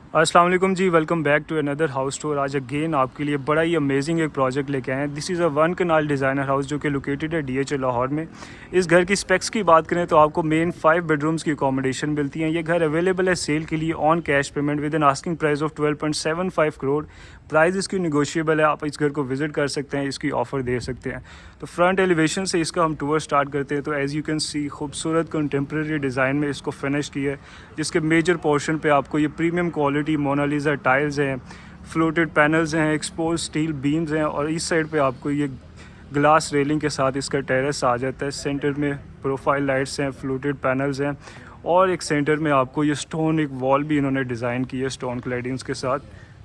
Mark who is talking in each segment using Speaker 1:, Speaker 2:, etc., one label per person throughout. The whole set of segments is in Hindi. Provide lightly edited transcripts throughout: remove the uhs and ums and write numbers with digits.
Speaker 1: अस्सलाम वालेकुम जी, welcome back to another house tour. आज अगेन आपके लिए बड़ा ही अमेजिंग एक प्रोजेक्ट लेके आए हैं। This is a one kanal designer house जो कि लोकेटेड है DH लाहौर में। इस घर की स्पेक्स की बात करें तो आपको मेन 5 बेडरूम्स की अकोमोडेशन मिलती हैं। ये घर अवेलेबल है सेल के लिए on cash payment with an asking price of 12.75 crore. Price इसकी निगोशिएबल है, आप इस घर को विज़िट कर सकते हैं, इसकी ऑफ़र दे सकते हैं। तो फ्रंट एलिवेशन से इसका हम टूर स्टार्ट करते हैं। तो एज़ यू कैन सी खूबसूरत कंटेम्प्रेरी डिज़ाइन में इसको फिनिश किया है, जिसके मेजर पोर्शन पे आपको ये प्रीमियम क्वालिटी मोनालिसा टाइल्स हैं, फ्लोटेड पैनल्स हैं, एक्सपोज स्टील बीम्स हैं और इस साइड पे आपको ये ग्लास रेलिंग के साथ इसका टेरेस आ जाता है। सेंटर में प्रोफाइल लाइट्स हैं, फ्लोटेड पैनल्स हैं और एक सेंटर में आपको ये स्टोन एक वॉल भी इन्होंने डिज़ाइन की है स्टोन क्लैडिंग्स के साथ।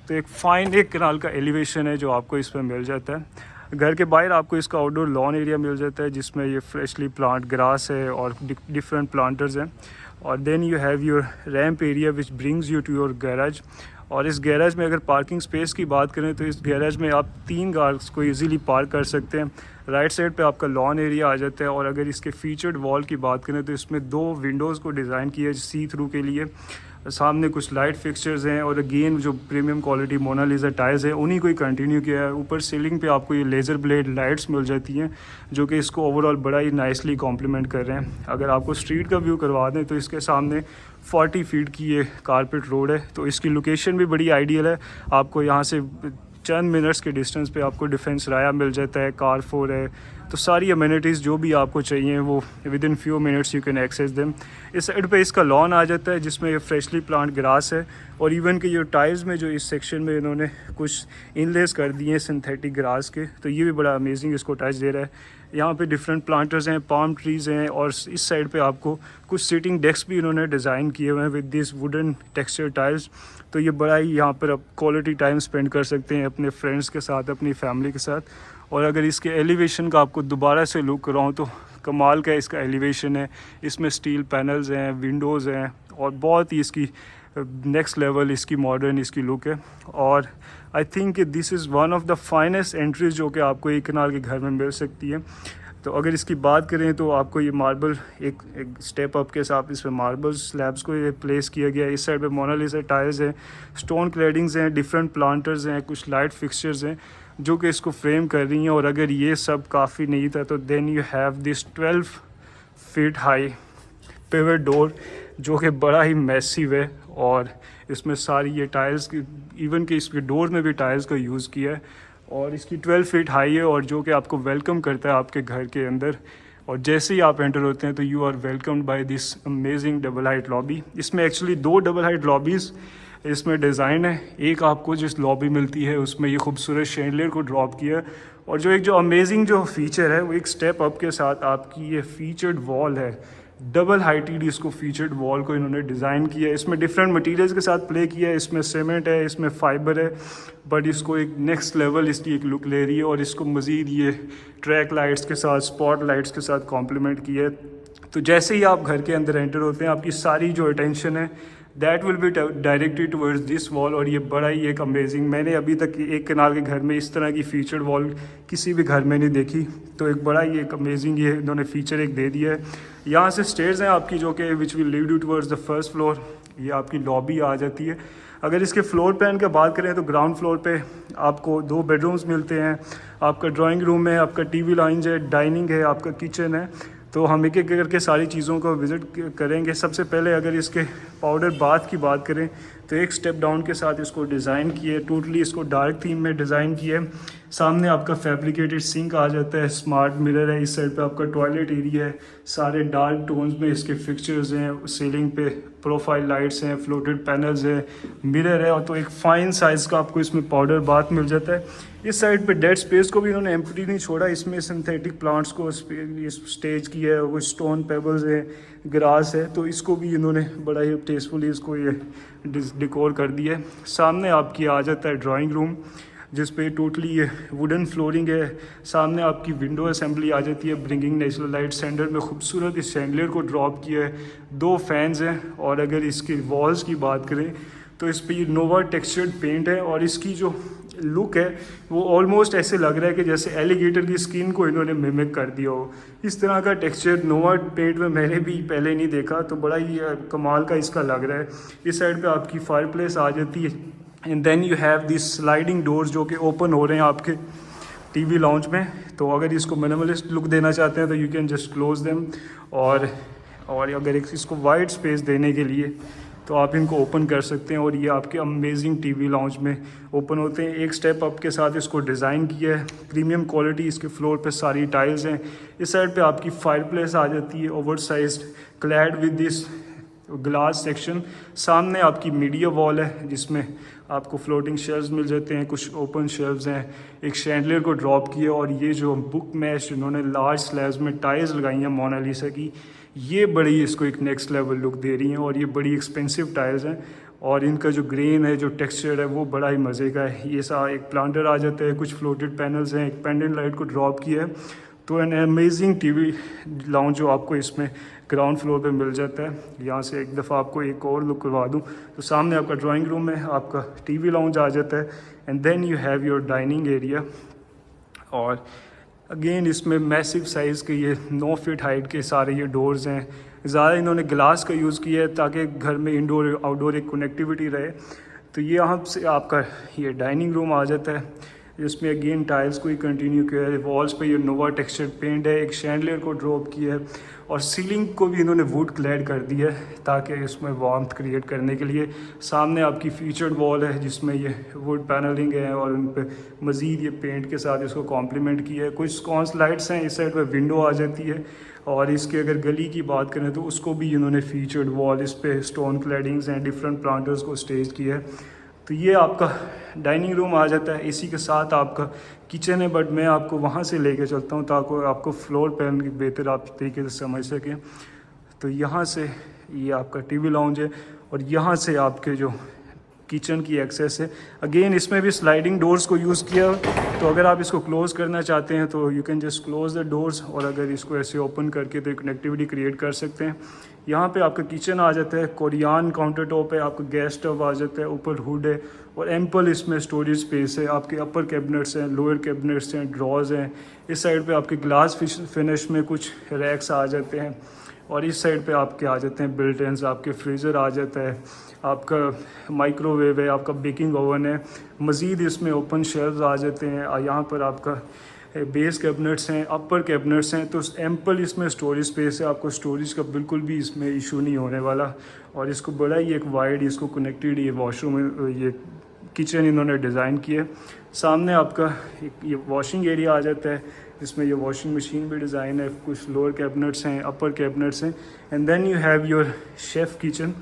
Speaker 1: तो एक फ़ाइन एक कनाल का एलिवेशन है जो आपको इसमें मिल जाता है। घर के बाहर आपको इसका आउटडोर लॉन एरिया मिल जाता है, जिसमें ये फ्रेशली प्लांट ग्रास है और डिफरेंट प्लांटर्स हैं। और then you have your ramp area which brings you to your garage. और इस गैराज में अगर पार्किंग स्पेस की बात करें तो इस गैराज में आप 3 कार्स को इजीली पार्क कर सकते हैं। राइट साइड पे आपका लॉन एरिया आ जाता है। और अगर इसके फीचर्ड वॉल की बात करें तो इसमें 2 विंडोज़ को डिज़ाइन किया है सी थ्रू के लिए। सामने कुछ लाइट फिक्सचर्स हैं और अगेन जो प्रीमियम क्वालिटी मोनालिसा टाइल्स हैं उन्हीं को ही कंटिन्यू किया है। ऊपर सीलिंग पे आपको ये लेज़र ब्लेड लाइट्स मिल जाती हैं जो कि इसको ओवरऑल बड़ा ही नाइसली कॉम्प्लीमेंट कर रहे हैं। अगर आपको स्ट्रीट का व्यू करवा दें तो इसके सामने 40 फीट की ये कारपेट रोड है। तो इसकी लोकेशन भी बड़ी आइडियल है। आपको यहाँ से चंद मिनट्स के डिस्टेंस पे आपको डिफेंस राया मिल जाता है, कारफोर है। तो सारी अमेनिटीज़ जो भी आपको चाहिए वो within few minutes you can access them. इस साइड पे इसका लॉन आ जाता है जिसमें ये फ्रेशली प्लांट ग्रास है। और इवन कि ये टाइल्स में जो इस सेक्शन में इन्होंने कुछ इनलेस कर दिए हैं सिंथेटिक ग्रास के, तो ये भी बड़ा अमेजिंग इसको टच दे रहा है। यहाँ पे डिफरेंट प्लांटर्स हैं, पाम ट्रीज़ हैं और इस साइड पे आपको कुछ सीटिंग डेस्क भी इन्होंने डिज़ाइन किए हुए हैं with this wooden texture tiles. तो ये बड़ा ही यहाँ पर आप क्वालिटी टाइम स्पेंड कर सकते हैं अपने फ्रेंड्स के साथ, अपनी फैमिली के साथ। और अगर इसके एलिवेशन का आपको दोबारा से लुक कराऊँ तो कमाल का इसका एलिवेशन है। इसमें स्टील पैनल्स हैं, विंडोज़ हैं और बहुत ही इसकी नेक्स्ट लेवल इसकी मॉडर्न इसकी लुक है। और I think this is one of the finest entries जो कि आपको एक कनाल के घर में मिल सकती है। तो अगर इसकी बात करें तो आपको ये मार्बल एक स्टेप अप के साथ इसमें मार्बल स्लैब्स को ये प्लेस किया गया है। इस साइड पे मोनालिसा टाइल्स हैं, स्टोन क्लैडिंग्स हैं, डिफरेंट प्लांटर्स हैं, कुछ लाइट फिक्सचर्स हैं जो कि इसको फ्रेम कर रही हैं। और अगर ये सब काफ़ी नहीं था तो then you have this 12 feet high pivot door जो कि बड़ा ही मैसिव है। और इसमें सारी ये टाइल्स की इवन कि इसके डोर में भी टाइल्स का यूज़ किया है। और इसकी 12 फीट हाई है और जो कि आपको वेलकम करता है आपके घर के अंदर। और जैसे ही आप एंटर होते हैं तो you are welcomed by this amazing double height lobby. इसमें एक्चुअली 2 डबल हाइट लॉबीज़ इसमें डिज़ाइन है। एक आपको जिस लॉबी मिलती है उसमें ये खूबसूरत शैंडलियर को ड्रॉप किया है। और जो अमेजिंग जो फीचर है वो एक स्टेप अप के साथ आपकी ये फीचर्ड वॉल है, डबल हाइटेड इसको फीचर्ड वॉल को इन्होंने डिज़ाइन किया है। इसमें डिफरेंट मटेरियल्स के साथ प्ले किया है। इसमें सीमेंट है, इसमें फाइबर है, बट इसको एक नेक्स्ट लेवल इसकी एक लुक ले रही है। और इसको मज़ीद ये ट्रैक लाइट्स के साथ, स्पॉट लाइट्स के साथ कॉम्प्लीमेंट किया है। तो जैसे ही आप घर के अंदर एंटर होते हैं आपकी सारी जो अटेंशन है that will be directed towards this wall. और ये बड़ा ही एक अमेजिंग, मैंने अभी तक एक कनाल के घर में इस तरह की फीचर्ड वॉल किसी भी घर में नहीं देखी। तो एक बड़ा ही एक अमेजिंग ये इन्होंने फीचर एक दे दिया है। यहाँ से स्टेयर्स हैं आपकी जो कि which will lead you towards the first floor. ये आपकी लॉबी आ जाती है। अगर इसके फ्लोर प्लान की बात करें तो ग्राउंड फ्लोर पे आपको 2 बेडरूम्स मिलते हैं। आपका ड्राइंग रूम है, आपका टीवी लाउंज है, डाइनिंग है, आपका किचन है। तो हम एक एक करके सारी चीज़ों को विज़िट करेंगे। सबसे पहले अगर इसके पाउडर बाथ की बात करें तो एक स्टेप डाउन के साथ इसको डिज़ाइन किए, टोटली इसको डार्क थीम में डिज़ाइन किए। सामने आपका फैब्रिकेटेड सिंक आ जाता है, स्मार्ट मिरर है। इस साइड पे आपका टॉयलेट एरिया है, सारे डार्क टोन्स में इसके फिक्सचर्स हैं। सीलिंग पे प्रोफाइल लाइट्स हैं, फ्लोटेड पैनल्स है, मिरर है। और तो एक फ़ाइन साइज़ का आपको इसमें पाउडर बाथ मिल जाता है। इस साइड पे डेड स्पेस को भी इन्होंने एम्प्टी नहीं छोड़ा। इसमें सिंथेटिक प्लांट्स को स्टेज किया है, वो स्टोन पेबल्स है, ग्रास है। तो इसको भी इन्होंने बड़ा ही टेस्टफुली इसको ये डिकोर कर दिया है। सामने आपकी आ जाता है ड्राइंग रूम जिस पे टोटली ये वुडन फ्लोरिंग है। सामने आपकी विंडो असेंबली आ जाती है, ब्रिंगिंग नेचुरल लाइट। सेंटर में खूबसूरत इस शैंडलियर को ड्रॉप किया है, 2 फैंस हैं। और अगर इसकी वॉल्स की बात करें तो इस पर ये नोवा टेक्सचर्ड पेंट है। और इसकी जो लुक है वो ऑलमोस्ट ऐसे लग रहा है कि जैसे एलिगेटर की स्किन को इन्होंने मिमिक कर दिया हो। इस तरह का टेक्सचर नोवा पेंट में मैंने भी पहले नहीं देखा, तो बड़ा ही कमाल का इसका लग रहा है। इस साइड पे आपकी फायर प्लेस आ जाती है and then you have this sliding doors जो कि ओपन हो रहे हैं आपके टीवी लाउंज में। तो अगर इसको मिनिमलिस्ट लुक देना चाहते हैं तो you can just close them, और अगर इसको वाइड स्पेस देने के लिए तो आप इनको ओपन कर सकते हैं और ये आपके अमेजिंग टीवी लाउंज में ओपन होते हैं। एक स्टेप अप के साथ इसको डिज़ाइन किया है, प्रीमियम क्वालिटी, इसके फ्लोर पे सारी टाइल्स हैं। इस साइड पे आपकी फायर प्लेस आ जाती है over sized, clad with this glass section. सामने आपकी मीडिया वॉल है जिसमें आपको फ्लोटिंग शेल्व्स मिल जाते हैं, कुछ ओपन शेल्व्स हैं। एक शैंडलियर को ड्रॉप किया और ये जो बुक मैश इन्होंने लार्ज स्लैब्स में टाइल्स लगाई हैं मोनालिसा की, ये बड़ी इसको एक नेक्स्ट लेवल लुक दे रही हैं और ये बड़ी एक्सपेंसिव टाइल्स हैं और इनका जो ग्रेन है, जो टेक्सचर है वो बड़ा ही मज़े का है। ये सा एक प्लांटर आ जाता है, कुछ फ्लोटेड पैनल्स हैं, एक पेंडेंट लाइट को ड्रॉप किया है। तो एन अमेजिंग टीवी लाउंज जो आपको इसमें ग्राउंड फ्लोर पे मिल जाता है। यहाँ से एक दफ़ा आपको एक और लुक करवा दूँ तो सामने आपका ड्राइंग रूम है, आपका टीवी लाउंज आ जाता है and then you have your dining area. और अगेन इसमें मैसिव साइज़ के ये 9 फीट हाइट के सारे ये डोर्स हैं। ज़्यादा इन्होंने ग्लास का यूज़ किया है ताकि घर में इंडोर आउटडोर एक कनेक्टिविटी रहे। तो ये यहाँ से आपका ये डाइनिंग रूम आ जाता है, जिसमें अगेन टाइल्स को ही कंटिन्यू किया है। वॉल्स पे ये नोवा टेक्सचर पेंट है, एक शैंडलियर को ड्रॉप किया है और सीलिंग को भी इन्होंने वुड क्लैड कर दिया है ताकि इसमें वार्मथ क्रिएट करने के लिए। सामने आपकी फीचर्ड वॉल है जिसमें ये वुड पैनलिंग है और उन पर मज़ीद ये पेंट के साथ इसको कॉम्प्लीमेंट किया है। कुछ स्कॉन्स लाइट्स हैं, इस साइड पर विंडो आ जाती है। और इसके अगर गली की बात करें तो उसको भी इन्होंने फीचर्ड वॉल, इस पर स्टोन क्लैडिंग्स हैं, डिफरेंट प्लांटर्स को स्टेज किया है। तो ये आपका डाइनिंग रूम आ जाता है, इसी के साथ आपका किचन है, बट मैं आपको वहाँ से लेके चलता हूँ ताकि आपको फ्लोर प्लान की बेहतर आप तरीके से समझ सकें। तो यहाँ से ये आपका टीवी लाउंज है और यहाँ से आपके जो किचन की एक्सेस है। अगेन इसमें भी स्लाइडिंग डोर्स को यूज़ किया, तो अगर आप इसको क्लोज़ करना चाहते हैं तो you can just close the doors, और अगर इसको ऐसे ओपन करके तो कनेक्टिविटी क्रिएट कर सकते हैं। यहाँ पे आपका किचन आ जाता है, कोरियान काउंटर टॉप है, आपका गैस स्टव आ जाता है, ऊपर हुड है और एम्पल इसमें स्टोरेज स्पेस है। आपके अपर कैबिनेट्स हैं, लोअर कैबिनेट्स हैं, ड्रॉज हैं। इस साइड पे आपके ग्लास फिनिश में कुछ रैक्स आ जाते हैं और इस साइड पे आपके आ जाते हैं बिल्ट इन, आपके फ्रीज़र आ जाता है, आपका माइक्रोवेव है, आपका बेकिंग ओवन है। मज़ीद इसमें ओपन शेल्व्स आ जाते हैं। यहाँ पर आपका बेस कैबिनेट्स हैं, अपर कैबिनेट्स हैं, तो एम्पल इसमें स्टोरेज स्पेस है। आपको स्टोरेज का बिल्कुल भी इसमें इशू नहीं होने वाला। और इसको बड़ा ही एक वाइड इसको कनेक्टेड ये वॉशरूम, ये किचन इन्होंने डिज़ाइन किया है। सामने आपका एक ये वॉशिंग एरिया आ जाता है, इसमें ये वॉशिंग मशीन भी डिज़ाइन है। कुछ लोअर कैबिनेट्स हैं, अपर कैबिनेट्स हैं and then you have your chef kitchen,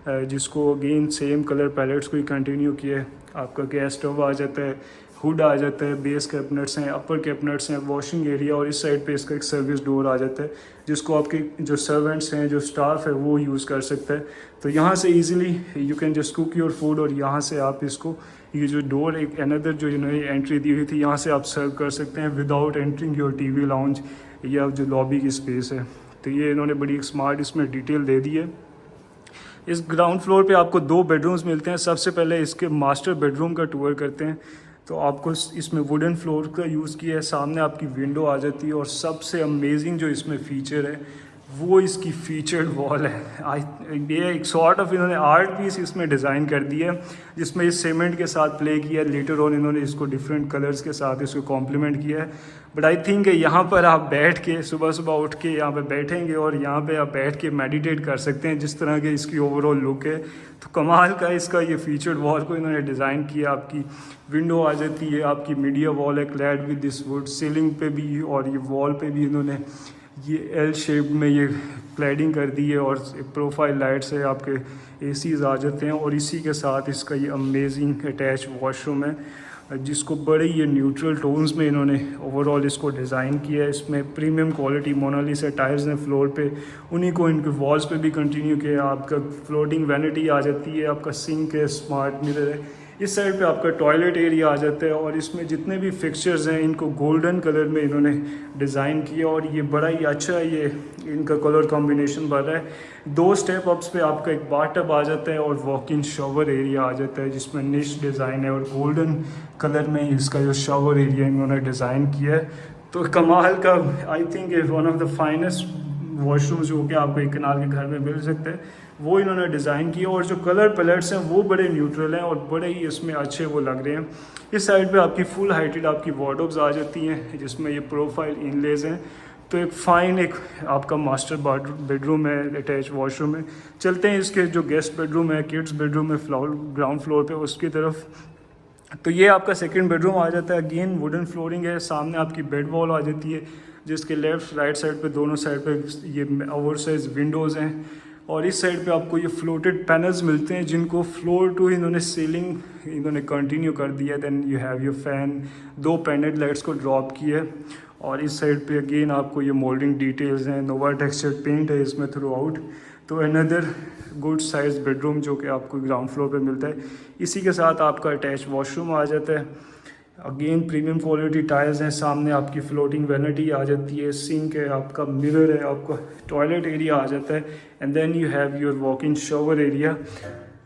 Speaker 1: जिसको अगेन सेम कलर पैलेट्स को ही कंटिन्यू किया है। आपका गैस स्टव आ जाता है, हुड आ जाता है, बेस कैबिनेट्स हैं, अपर कैबिनेट्स हैं, वॉशिंग एरिया, और इस साइड पे इसका एक सर्विस डोर आ जाता है जिसको आपके जो सर्वेंट्स हैं, जो स्टाफ है वो यूज़ कर सकता है। तो यहाँ से easily you can just cook your food और यहाँ से आप इसको, ये जो डोर एक अनदर जो इन्होंने एंट्री दी हुई थी, यहाँ से आप सर्व कर सकते हैं without entering your TV lounge या जो लॉबी की स्पेस है। तो ये इन्होंने बड़ी एक स्मार्ट इसमें डिटेल दे दी है। इस ग्राउंड फ्लोर पे आपको 2 बेडरूम्स मिलते हैं। सबसे पहले इसके मास्टर बेडरूम का टूर करते हैं। तो आपको इसमें वुडन फ्लोर का यूज़ किया है, सामने आपकी विंडो आ जाती है और सबसे अमेजिंग जो इसमें फ़ीचर है वो इसकी फीचर्ड वॉल है। ये एक सॉर्ट ऑफ इन्होंने आर्ट पीस इसमें डिज़ाइन कर दिया है जिसमें इस सीमेंट के साथ प्ले किया है। लेटर ऑन इन्होंने इसको डिफरेंट कलर्स के साथ इसको कॉम्प्लीमेंट किया है। बट आई थिंक यहाँ पर आप बैठ के सुबह सुबह उठ के यहाँ पे बैठेंगे और यहाँ पे आप बैठ के मेडिटेट कर सकते हैं, जिस तरह के इसकी ओवरऑल लुक है। तो कमाल का इसका ये फीचर्ड वॉल को इन्होंने डिज़ाइन किया। आपकी विंडो आ जाती है, आपकी मीडिया वॉल है clad with this would, ceiling पे भी और ये वॉल पे भी इन्होंने ये एल शेप में ये क्लैडिंग कर दी है और प्रोफाइल लाइट्स है, आपके एसीज़ आ जाते हैं और इसी के साथ इसका ये अमेजिंग अटैच वॉशरूम है जिसको बड़े ये न्यूट्रल टोन्स में इन्होंने ओवरऑल इसको डिज़ाइन किया है। इसमें प्रीमियम क्वालिटी मोनालिसा टाइल्स हैं फ्लोर पे, उन्हीं को इनके वॉल्स पे भी कंटिन्यू किया है। आपका फ्लोटिंग वैनिटी आ जाती है, आपका सिंक है, स्मार्ट मिरर है। इस साइड पे आपका टॉयलेट एरिया आ जाता है और इसमें जितने भी फिक्सचर्स हैं इनको गोल्डन कलर में इन्होंने डिज़ाइन किया और ये बड़ा ही अच्छा ये इनका कलर कॉम्बिनेशन बन रहा है। 2 स्टेप अप्स पे आपका एक बाथटब आ जाता है और वॉक इन शावर एरिया आ जाता है जिसमें निश डिज़ाइन है और गोल्डन कलर में इसका जो शावर एरिया इन्होंने डिज़ाइन किया है। तो कमाल का I think one of the finest washrooms जो कि आपको एक कनाल के घर में मिल सकते हैं वो इन्होंने डिज़ाइन किया और जो कलर पैलेट्स हैं वो बड़े न्यूट्रल हैं और बड़े ही इसमें अच्छे वो लग रहे हैं। इस साइड पे आपकी फुल हाइटेड आपकी वार्डरोब्स आ जाती हैं जिसमें ये प्रोफाइल इनलेज हैं। तो एक फ़ाइन एक आपका मास्टर बेडरूम है, अटैच वॉशरूम है। चलते हैं इसके जो गेस्ट बेडरूम है, किड्स बेडरूम है ग्राउंड फ्लोर पे उसकी तरफ। तो ये आपका सेकंड बेडरूम आ जाता है। अगेन वुडन फ्लोरिंग है, सामने आपकी बेड वॉल आ जाती है जिसके लेफ़्ट राइट साइड पे दोनों साइड पे ये ओवर साइज विंडोज़ हैं और इस साइड पे आपको ये फ्लोटेड पैनल्स मिलते हैं जिनको फ्लोर टू इन्होंने सीलिंग इन्होंने कंटिन्यू कर दिया। Then you have your fan, 2 pendant lights को ड्रॉप किया है और इस साइड पे अगेन आपको ये मोल्डिंग डिटेल्स हैं, नोवा टेक्सचर्ड पेंट है इसमें थ्रू आउट। तो अनदर गुड साइज बेडरूम जो कि आपको ग्राउंड फ्लोर पे मिलता है। इसी के साथ आपका अटैच वॉशरूम आ जाता है। अगेन प्रीमियम क्वालिटी टाइल्स हैं, सामने आपकी फ्लोटिंग वैनिटी आ जाती है, सिंक है, आपका मिरर है, आपका टॉयलेट एरिया आ जाता है and then you have your walk in shower area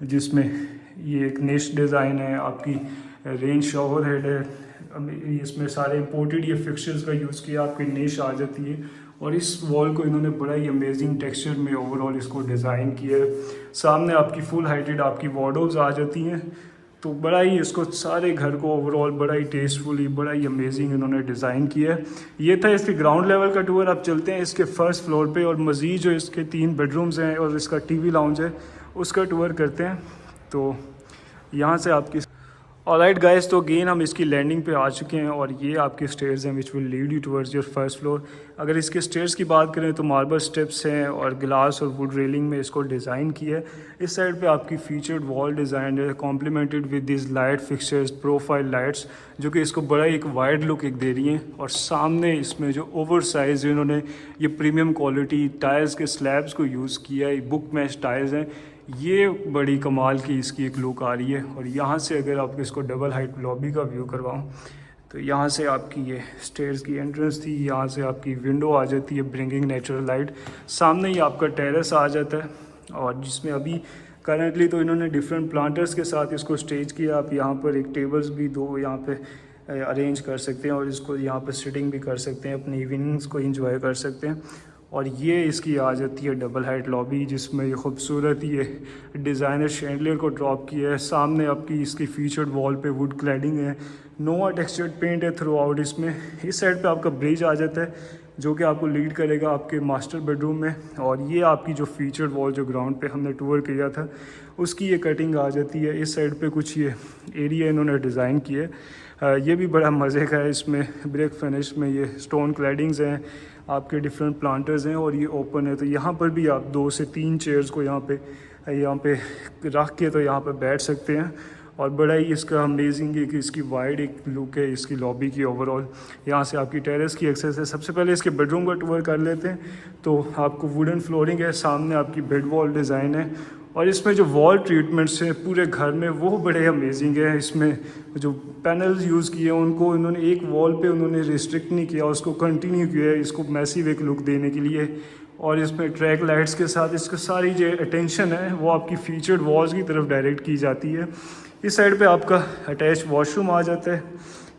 Speaker 1: जिसमें ये एक निश डिज़ाइन है, आपकी रेन शावर हेड है। इसमें सारे इम्पोर्टेड ये फिक्सचर्स का यूज़ किया, आपकी निश आ जाती है और इस वॉल को इन्होंने बड़ा ही अमेजिंग टेक्सचर में ओवरऑल इसको डिज़ाइन किया है। सामने आपकी फुल हाइटेड आपकी वार्डरोब्स आ जाती हैं। तो बड़ा ही इसको सारे घर को ओवरऑल बड़ा ही टेस्टफुली बड़ा ही अमेजिंग इन्होंने डिज़ाइन किया है। ये था इसके ग्राउंड लेवल का टूर। अब चलते हैं इसके फर्स्ट फ्लोर पे और मज़ीद जो इसके 3 बेडरूम्स हैं और इसका टीवी लाउंज है उसका टूर करते हैं। तो यहाँ से आपकी ऑलराइट गाइस, तो अगेन हम इसकी लैंडिंग पे आ चुके हैं और ये आपके स्टेयर्स हैं which will lead you towards your first floor. अगर इसके स्टेयर्स की बात करें तो मार्बल स्टेप्स हैं और ग्लास और वुड रेलिंग में इसको डिज़ाइन किया है। इस साइड पे आपकी फीचर्ड वॉल डिज़ाइन है complimented with this light fixtures, profile lights जो कि इसको बड़ा एक वाइड लुक एक दे रही हैं। और सामने इसमें जो ओवर साइज इन्होंने ये प्रीमियम क्वालिटी टाइल्स के स्लैब्स को यूज़ किया है, बुक मैच टाइल्स हैं, ये बड़ी कमाल की इसकी एक लुक आ रही है। और यहाँ से अगर आपको इसको डबल हाइट लॉबी का व्यू करवाऊँ तो यहाँ से आपकी ये स्टेयर्स की एंट्रेंस थी, यहाँ से आपकी विंडो आ जाती है ब्रिंगिंग नेचुरल लाइट। सामने ही आपका टेरेस आ जाता है और जिसमें अभी करंटली तो इन्होंने डिफरेंट प्लांटर्स के साथ इसको स्टेज किया। आप यहाँ पर एक टेबल्स भी 2 यहाँ पे अरेंज कर सकते हैं और इसको यहाँ पे सिटिंग भी कर सकते हैं, अपनी इवनिंग्स को एंजॉय कर सकते हैं। और ये इसकी आ जाती है डबल हाइट लॉबी जिसमें ये खूबसूरत ये डिज़ाइनर शैंडलियर को ड्रॉप किया है। सामने आपकी इसकी फीचर्ड वॉल पे वुड क्लैडिंग है, नोवा टेक्सचर्ड पेंट है थ्रू आउट इसमें। इस साइड पे आपका ब्रिज आ जाता है जो कि आपको लीड करेगा आपके मास्टर बेडरूम में। और ये आपकी जो फीचर्ड वॉल जो ग्राउंड पे हमने टूर किया था उसकी ये कटिंग आ जाती है। इस साइड पे कुछ ये एरिया इन्होंने डिज़ाइन किया है, ये भी बड़ा मज़े का है। इसमें ब्रेक फिनिश में ये स्टोन क्लैडिंग्स हैं, आपके डिफरेंट प्लांटर्स हैं और ये ओपन है। तो यहाँ पर भी आप 2 से 3 चेयर्स को यहाँ पे रख के तो यहाँ पे बैठ सकते हैं। और बड़ा ही इसका अमेजिंग है कि इसकी वाइड एक लुक है इसकी लॉबी की ओवरऑल। यहाँ से आपकी टेरेस की एक्सेस है। सबसे पहले इसके बेडरूम का टूर कर लेते हैं। तो आपको वुडन फ्लोरिंग है, सामने आपकी बेड वॉल डिज़ाइन है और इसमें जो वॉल ट्रीटमेंट्स हैं पूरे घर में वो बड़े अमेजिंग है। इसमें जो पैनल्स यूज़ किए हैं उनको इन्होंने एक वॉल पे उन्होंने रिस्ट्रिक्ट नहीं किया, उसको कंटिन्यू किया है इसको मैसिव एक लुक देने के लिए। और इसमें ट्रैक लाइट्स के साथ इसका सारी जो अटेंशन है वो आपकी फीचर्ड वॉल्स की तरफ डायरेक्ट की जाती है। इस साइड पे आपका अटैच वॉशरूम आ जाता है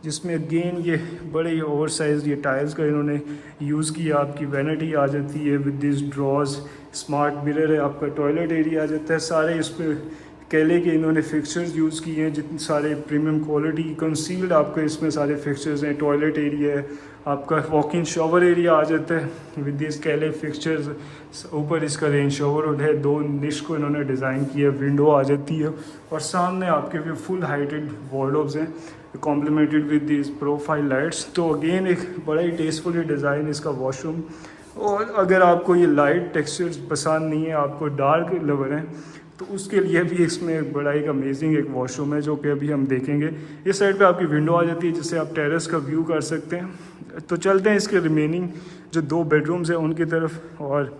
Speaker 1: जिसमें अगेन ये बड़े ही ओवर साइज ये टाइल्स का इन्होंने यूज़ किया। आपकी वैनिटी आ जाती है with this drawers, smart mirror है, आपका टॉयलेट एरिया आ जाता है। सारे इस पर केले के इन्होंने फिक्सचर्स यूज़ किए हैं, जितने सारे प्रीमियम क्वालिटी कंसील्ड आपके इसमें सारे फिक्सचर्स हैं। टॉयलेट एरिया है, आपका वॉक इन शावर एरिया आ जाता है विद दिस केले फिक्सचर्स। ऊपर इसका रेन शावर है, 2 निश को इन्होंने डिज़ाइन किया, विंडो आ जाती है और सामने आपके भी फुल हाइटेड वार्डरोब्स हैं complimented with this profile lights. तो अगेन एक बड़ा ही टेस्टफुल डिज़ाइन इसका वॉशरूम। और अगर आपको ये लाइट टेक्सचर्स पसंद नहीं है, आपको डार्क लवर है, तो उसके लिए भी इसमें बड़ा एक अमेजिंग एक वॉशरूम है जो कि अभी हम देखेंगे। इस साइड पे आपकी विंडो आ जाती है जिससे आप टेरेस का व्यू कर सकते हैं। तो चलते हैं इसके रिमेनिंग जो 2 बेडरूम्स हैं उनकी तरफ। और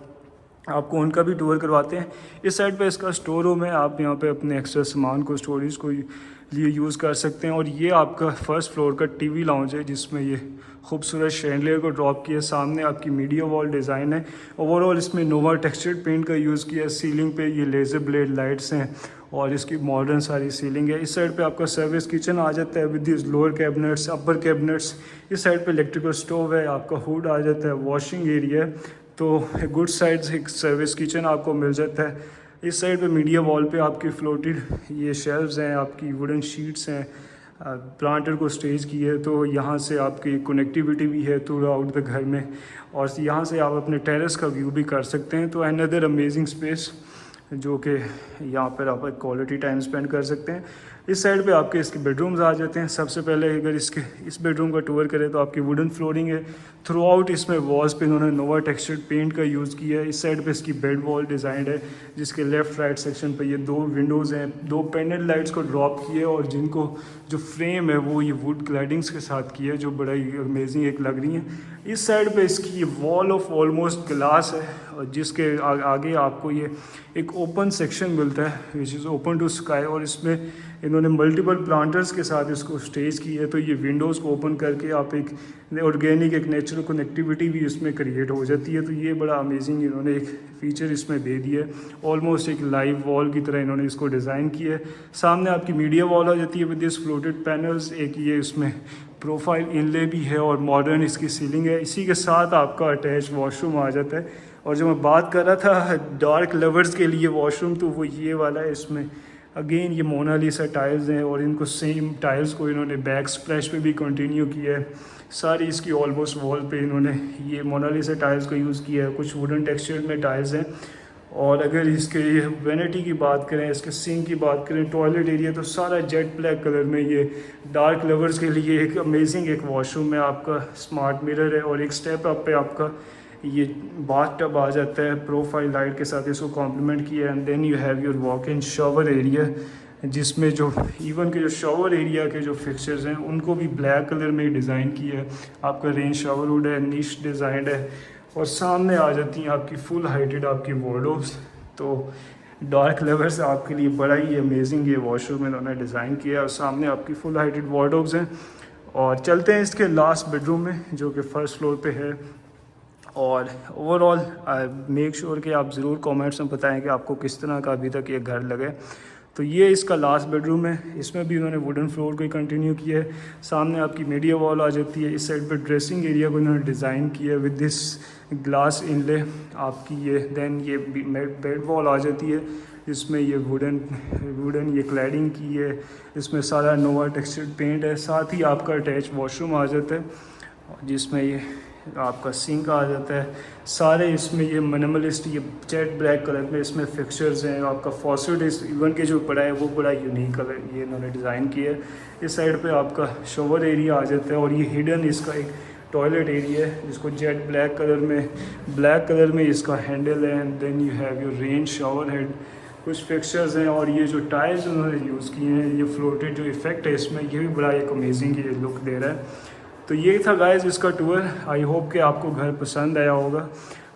Speaker 1: आपको उनका भी टूर करवाते हैं। इस साइड पे इसका स्टोर रूम है, आप यहाँ पे अपने एक्स्ट्रा सामान को स्टोरेज को लिए यूज़ कर सकते हैं। और ये आपका फर्स्ट फ्लोर का टीवी लाउंज है जिसमें ये खूबसूरत शैंडलियर को ड्रॉप किया। सामने आपकी मीडिया वॉल डिज़ाइन है। ओवरऑल इसमें नोवा टेक्सचर्ड पेंट का यूज़ किया है। सीलिंग पे ये लेज़र ब्लेड लाइट्स हैं और इसकी मॉडर्न सारी सीलिंग है। इस साइड पे आपका सर्विस किचन आ जाता है with this lower cabinets, upper cabinets. इस साइड पे इलेक्ट्रिकल स्टोव है, आपका हुड आ जाता है, वॉशिंग एरिया है। तो गुड साइड से एक सर्विस किचन आपको मिल जाता है। इस साइड पे मीडिया वॉल पे आपकी फ्लोटेड ये शेल्व्स हैं, आपकी वुडन शीट्स हैं, प्लांटर को स्टेज की है। तो यहाँ से आपकी कनेक्टिविटी भी है थ्रू आउट द घर में, और यहाँ से आप अपने टेरेस का व्यू भी कर सकते हैं। तो अनदर अमेजिंग स्पेस जो कि यहाँ पर आप क्वालिटी टाइम स्पेंड कर सकते हैं। इस साइड पे आपके इसके बेडरूम्स आ जाते हैं। सबसे पहले अगर इस बेडरूम का टूर करें तो आपकी वुडन फ्लोरिंग है थ्रू आउट। इसमें वॉल्स पे इन्होंने नोवा टेक्सचर्ड पेंट का यूज़ किया है। इस साइड पे इसकी बेड वॉल डिज़ाइन है जिसके लेफ़्ट राइट सेक्शन पे ये 2 विंडोज़ हैं, 2 पेंडेंट लाइट्स को ड्रॉप किए और जिनको जो फ्रेम है वो ये वुड क्लैडिंग्स के साथ की है जो बड़ा ही अमेजिंग एक लग रही है। इस साइड पे इसकी वॉल ऑफ ऑलमोस्ट ग्लास है और जिसके आगे आपको ये एक ओपन सेक्शन मिलता है which is open to sky, और इसमें इन्होंने मल्टीपल प्लांटर्स के साथ इसको स्टेज की है। तो ये विंडोज़ को ओपन करके आप एक ऑर्गेनिक एक नेचुरल कनेक्टिविटी भी इसमें क्रिएट हो जाती है। तो ये बड़ा अमेजिंग इन्होंने एक फ़ीचर इसमें दे दिया है। ऑलमोस्ट एक लाइव वॉल की तरह इन्होंने इसको डिज़ाइन किया है। सामने आपकी मीडिया वॉल आ जाती है विद दिस फ्लोटेड पैनल्स। एक ये इसमें प्रोफाइल इनले भी है और मॉडर्न इसकी सीलिंग है। इसी के साथ आपका अटैच वॉशरूम आ जाता है। और जो मैं बात कर रहा था डार्क लवर्स के लिए वॉशरूम, तो वो ये वाला है। इसमें अगेन ये मोनालिसा टाइल्स हैं और इनको सेम टाइल्स को इन्होंने बैक स्प्लैश पे भी कंटिन्यू किया है। सारी इसकी ऑलमोस्ट वॉल पे इन्होंने ये मोनालिसा टाइल्स को यूज़ किया है। कुछ वुडन टेक्सचर में टाइल्स हैं। और अगर इसके वैनिटी की बात करें, इसके सिंक की बात करें, टॉयलेट एरिया, तो सारा जेट ब्लैक कलर में ये डार्क लवर्स के लिए एक अमेजिंग एक वॉशरूम है। आपका स्मार्ट मिरर है और एक स्टेप अप पे आपका ये बाथ टब आ जाता है प्रोफाइल लाइट के साथ, इसको कॉम्प्लीमेंट किया। And then you have your walk in shower area जिसमें जो इवन के जो शॉवर एरिया के जो फिक्चर्स हैं उनको भी ब्लैक कलर में डिज़ाइन किया है। आपका रेंज शॉवर वुड है, नीश डिज़ाइंड है। और सामने आ जाती हैं आपकी फुल हाइटेड आपकी वार्डरोब्स। तो डार्क लेवर्स आपके लिए बड़ा ही अमेजिंग ये वॉशरूम इन्होंने डिज़ाइन किया है। और सामने आपकी फुल हाइटेड वार्डरोब्स हैं। और चलते हैं इसके लास्ट बेडरूम में जो कि फ़र्स्ट फ्लोर पे है। और ओवरऑल मेक श्योर कि आप ज़रूर कमेंट्स में बताएं कि आपको किस तरह का अभी तक ये घर लगे। तो ये इसका लास्ट बेडरूम है। इसमें भी उन्होंने वुडन फ्लोर को ही कंटिन्यू किया है। सामने आपकी मीडिया वॉल आ जाती है। इस साइड पे ड्रेसिंग एरिया को इन्होंने डिज़ाइन किया है विद दिस ग्लास इनले आपकी ये। देन ये बेड वॉल आ जाती है इसमें ये वुडन ये क्लैडिंग की है। इसमें सारा नोवा टेक्सचर्ड पेंट है। साथ ही आपका अटैच वॉशरूम आ जाता है जिसमें ये आपका सिंक आ जाता है। सारे इसमें ये मिनिमलिस्ट ये जेट ब्लैक कलर में इसमें फिक्चर्स हैं। आपका फॉसेट इस इवन के जो पड़ा है वो बड़ा यूनिक कलर ये इन्होंने डिज़ाइन किया है। इस साइड पे आपका शॉवर एरिया आ जाता है और ये हिडन इसका एक टॉयलेट एरिया है जिसको जेट ब्लैक कलर में इसका हैंडल है। And then you have your range shower head, कुछ फिक्चर्स हैं। और ये जो टाइल्स उन्होंने यूज़ किए हैं, ये फ्लोटेड जो इफेक्ट है इसमें, ये भी बड़ा एक अमेजिंग ये लुक दे रहा है। तो ये था गाइस इसका टूर। आई होप कि आपको घर पसंद आया होगा।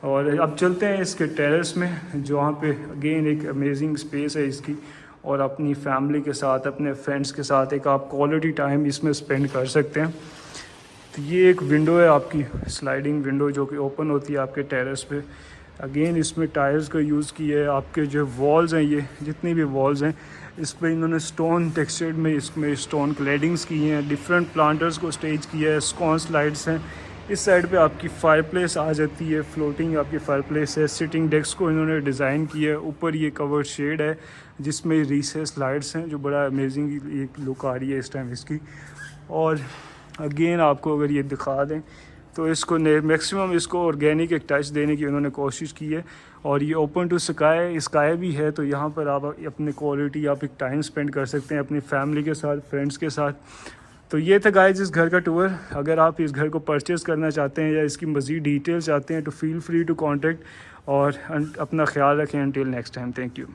Speaker 1: और अब चलते हैं इसके टेरेस में जहाँ पे अगेन एक अमेजिंग स्पेस है इसकी, और अपनी फैमिली के साथ अपने फ्रेंड्स के साथ एक आप क्वालिटी टाइम इसमें स्पेंड कर सकते हैं। तो ये एक विंडो है आपकी स्लाइडिंग विंडो जो कि ओपन होती है आपके टेरेस पे। अगेन इसमें टाइल्स का यूज़ किया है। आपके जो वॉल्स हैं ये जितनी भी वॉल्स हैं इस पर इन्होंने स्टोन टेक्सचर्ड में इसमें स्टोन क्लैडिंग्स की हैं। डिफरेंट प्लांटर्स को स्टेज किया है। स्कॉन्स लाइट्स हैं। इस साइड पे आपकी फायरप्लेस आ जाती है, फ्लोटिंग आपकी फायरप्लेस है। सिटिंग डेस्क को इन्होंने डिज़ाइन किया है। ऊपर ये कवर्ड शेड है जिसमें रिसेस लाइट्स हैं जो बड़ा अमेजिंग एक लुक आ रही है इस टाइम इसकी। और अगेन आपको अगर ये दिखा दें तो इसको मैक्सिमम इसको ऑर्गेनिक एक टच देने की उन्होंने कोशिश की है। और ये ओपन टू स्काई भी है। तो यहाँ पर आप अपनी क्वालिटी आप एक टाइम स्पेंड कर सकते हैं अपनी फैमिली के साथ, फ्रेंड्स के साथ। तो ये था गाइस इस घर का टूर। अगर आप इस घर को परचेज़ करना चाहते हैं या इसकी मज़ीद डिटेल चाहते हैं तो फील फ्री टू कॉन्टेक्ट। और अपना ख्याल रखें। Until next time, thank you.